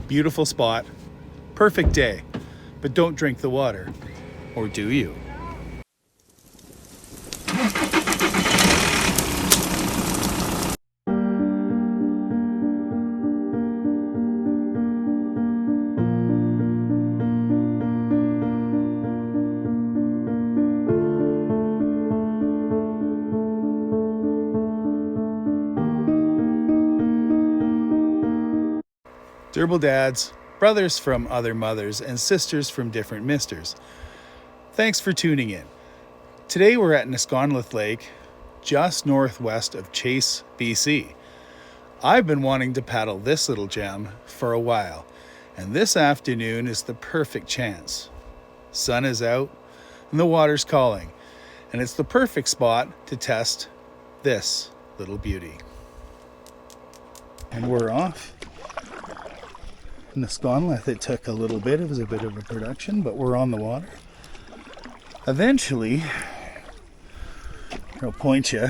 Beautiful spot, perfect day, but don't drink the water. Or do you? Durable dads, brothers from other mothers, and sisters from different misters. Thanks for tuning in. Today we're at Niskonlith Lake, just northwest of Chase, BC. I've been wanting to paddle this little gem for a while, and this afternoon is the perfect chance. Sun is out, and the water's calling, and it's the perfect spot to test this little beauty. And we're off. Niskonlith, it took a little bit. It was a bit of a production, but we're on the water. Eventually, I'll point you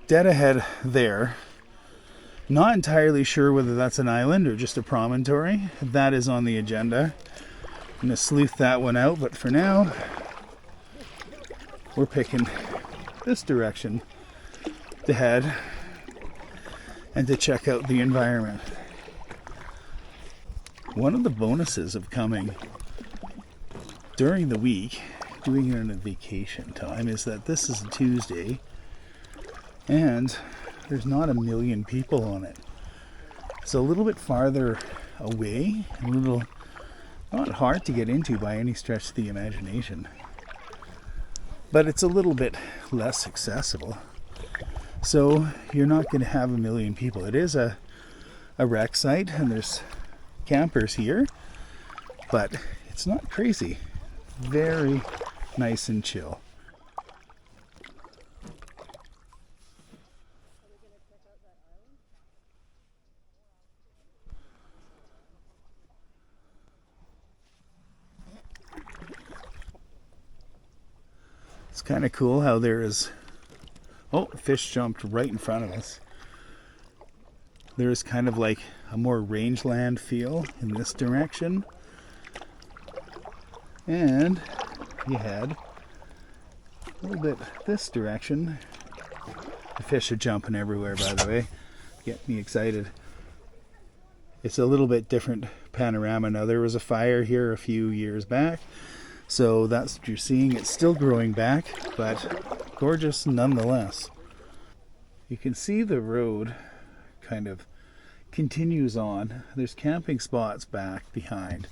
dead ahead there. Not entirely sure whether that's an island or just a promontory. That is on the agenda. I'm going to sleuth that one out, but for now, we're picking this direction to head and to check out the environment. One of the bonuses of coming during the week, doing it in a vacation time, is that this is a Tuesday and there's not a million people on it. It's a little bit farther away, a little not hard to get into by any stretch of the imagination, but it's a little bit less accessible. So you're not going to have a million people. It is a rec site and there's campers here, but it's not crazy. Very nice and chill. It's kind of cool how there is, oh, fish jumped right in front of us. There's kind of like a more rangeland feel in this direction. And you had a little bit this direction. The fish are jumping everywhere, by the way. Get me excited. It's a little bit different panorama now. There was a fire here a few years back, so that's what you're seeing. It's still growing back, but gorgeous nonetheless. You can see the road kind of continues on. There's camping spots back behind,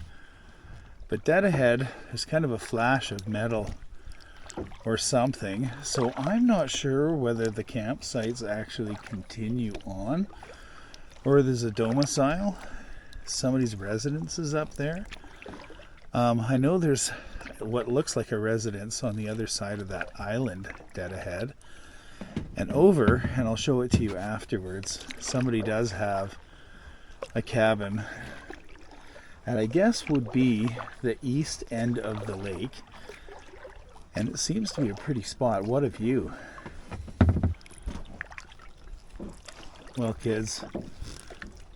but dead ahead there's kind of a flash of metal or something, so I'm not sure whether the campsites actually continue on or there's a domicile, somebody's residence is up there. I know there's what looks like a residence on the other side of that island dead ahead. And over, and I'll show it to you afterwards, somebody does have a cabin, and I guess would be the east end of the lake. And it seems to be a pretty spot. What a view. Well, kids,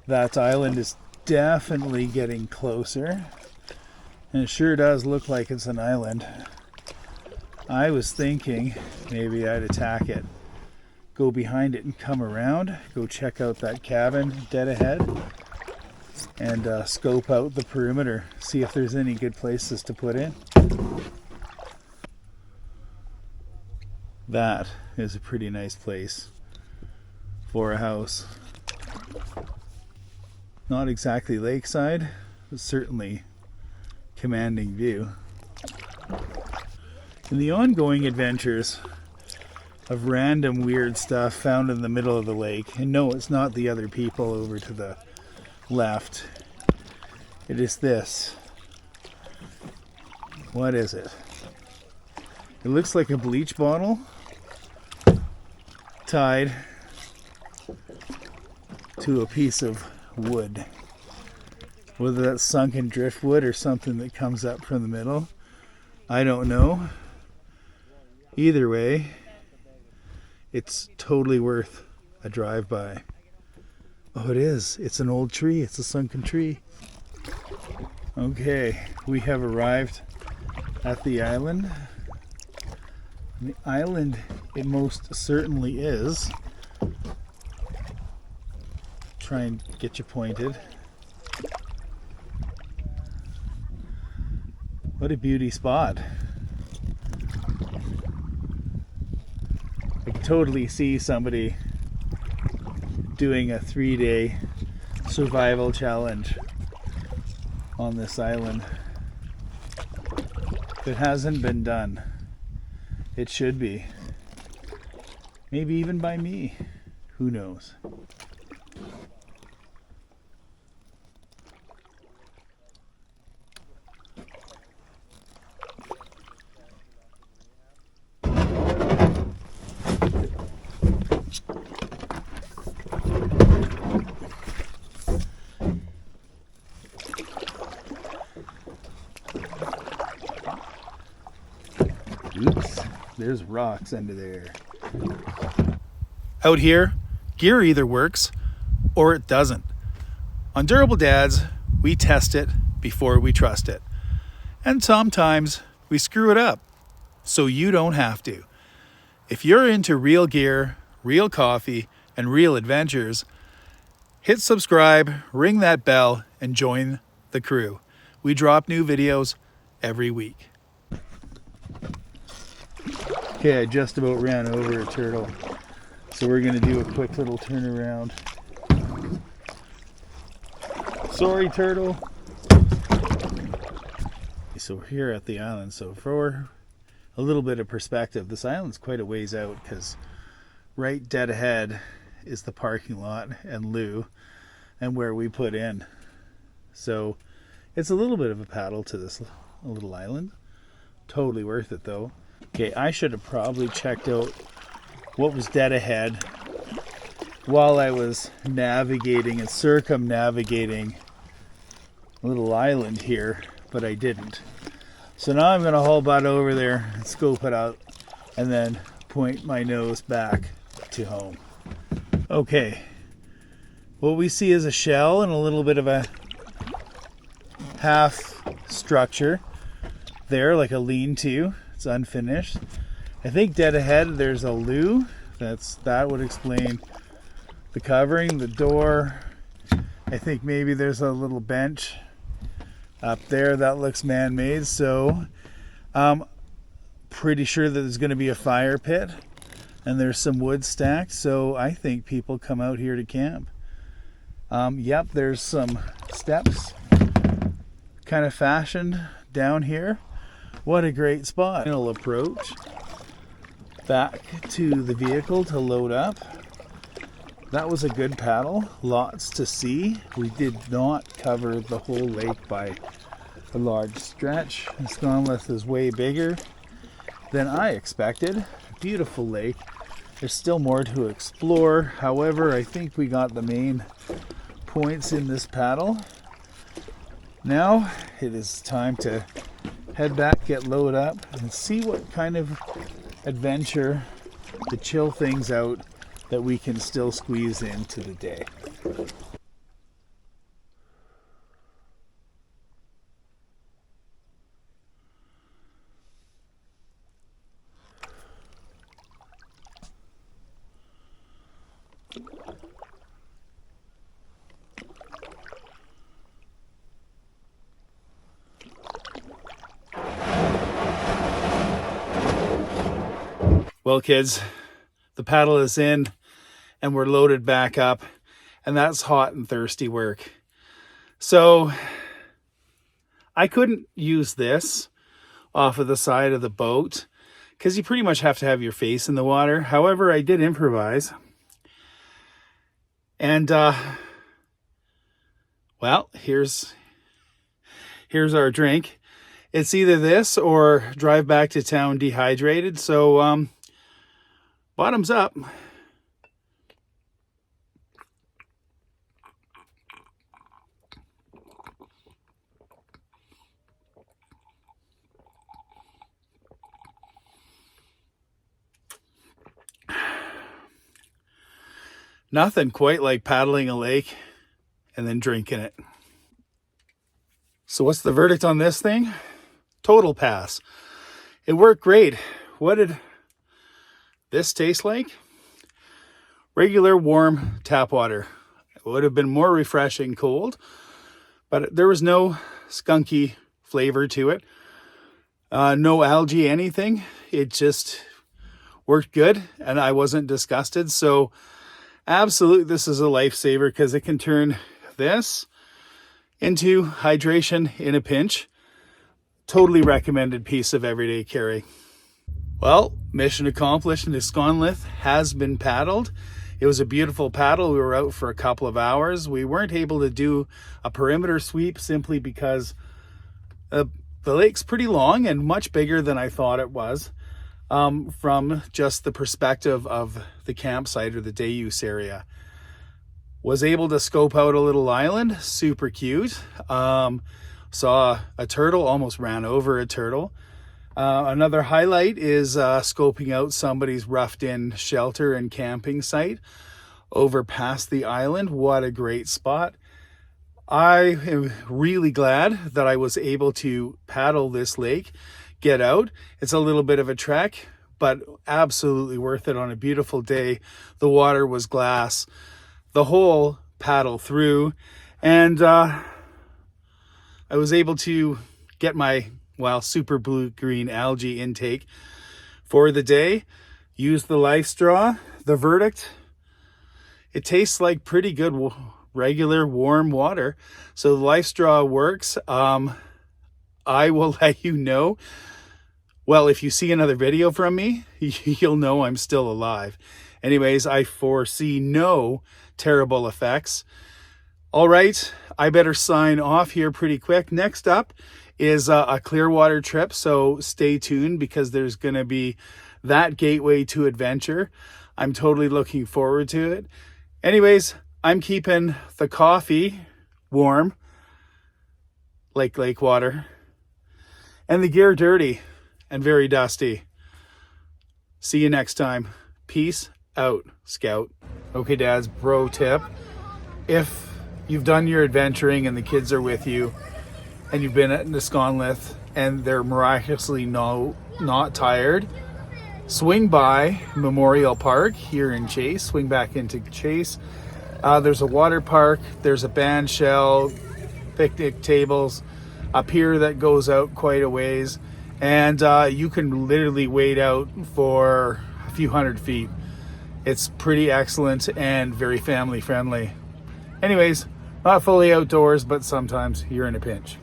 that island is definitely getting closer. And it sure does look like it's an island. I was thinking maybe I'd attack it, go behind it and come around, go check out that cabin dead ahead, and scope out the perimeter, see if there's any good places to put in. That is a pretty nice place for a house. Not exactly lakeside, but certainly commanding view. In the ongoing adventures of random weird stuff found in the middle of the lake, and no, it's not the other people over to the left, it is this. What is it? It looks like a bleach bottle tied to a piece of wood. Whether that's sunken driftwood or something that comes up from the middle, I don't know. Either way, it's totally worth a drive-by. Oh, it is. It's an old tree. It's a sunken tree. Okay, we have arrived at the island. The island, it most certainly is. Try and get you pointed. What a beauty spot. I can totally see somebody doing a 3-day survival challenge on this island. If it hasn't been done, it should be. Maybe even by me. Who knows? Oops, there's rocks under there. Out here, gear either works or it doesn't. On Durable Dads, we test it before we trust it. And sometimes we screw it up, so you don't have to. If you're into real gear, real coffee, and real adventures, hit subscribe, ring that bell, and join the crew. We drop new videos every week. Okay, I just about ran over a turtle, so we're going to do a quick little turnaround. Sorry, turtle. So we're here at the island, so for a little bit of perspective, this island's quite a ways out because right dead ahead is the parking lot and loo and where we put in. So it's a little bit of a paddle to this little island. Totally worth it though. Okay, I should have probably checked out what was dead ahead while I was navigating and circumnavigating a little island here, but I didn't. So now I'm going to haul butt over there and scope it out and then point my nose back to home. Okay, what we see is a shell and a little bit of a half structure there, like a lean-to. It's unfinished. I think dead ahead there's a loo. That would explain the covering, the door. I think maybe there's a little bench up there that looks man-made. So I'm pretty sure that there's going to be a fire pit and there's some wood stacked. So I think people come out here to camp. Yep, there's some steps kind of fashioned down here. What a great spot. Final approach back to the vehicle to load up. That was a good paddle. Lots to see. We did not cover the whole lake by a large stretch. Niskonlith is way bigger than I expected. Beautiful lake. There's still more to explore. However, I think we got the main points in this paddle. Now it is time to head back, get loaded up, and see what kind of adventure to chill things out that we can still squeeze into the day. Well, kids, the paddle is in and we're loaded back up, and that's hot and thirsty work. So I couldn't use this off of the side of the boat because you pretty much have to have your face in the water. However, I did improvise. And, well, here's our drink. It's either this or drive back to town dehydrated. So, bottoms up. Nothing quite like paddling a lake and then drinking it. So what's the verdict on this thing? Total pass. It worked great. What did this taste like? Regular warm tap water. It would have been more refreshing cold, but there was no skunky flavor to it. No algae, anything. It just worked good and I wasn't disgusted. So absolutely, this is a lifesaver because it can turn this into hydration in a pinch. Totally recommended piece of everyday carry. Well, mission accomplished. Niskonlith has been paddled. It was a beautiful paddle. We were out for a couple of hours. We weren't able to do a perimeter sweep simply because the lake's pretty long and much bigger than I thought it was, from just the perspective of the campsite or the day use area. Was able to scope out a little island, super cute. Saw a turtle, almost ran over a turtle. Another highlight is scoping out somebody's roughed in shelter and camping site over past the island. What a great spot. I am really glad that I was able to paddle this lake, get out. It's a little bit of a trek, but absolutely worth it on a beautiful day. The water was glass, the whole paddle through, and I was able to get my super blue-green algae intake for the day. Use the LifeStraw. The verdict, it tastes like pretty good regular warm water. So the LifeStraw works. I will let you know. Well, if you see another video from me, you'll know I'm still alive. Anyways, I foresee no terrible effects. All right, I better sign off here pretty quick. Next up is a Clearwater trip, so stay tuned because there's going to be that gateway to adventure. I'm totally looking forward to it. Anyways, I'm keeping the coffee warm, like lake water, and the gear dirty and very dusty. See you next time. Peace out, Scout. Okay, Dads, bro tip. If you've done your adventuring and the kids are with you, and you've been at Niskonlith and they're miraculously not tired, swing by Memorial Park here in Chase, swing back into Chase. There's a water park, there's a band shell, picnic tables, a pier that goes out quite a ways, and you can literally wade out for a few hundred feet. It's pretty excellent and very family friendly. Anyways, not fully outdoors, but sometimes you're in a pinch.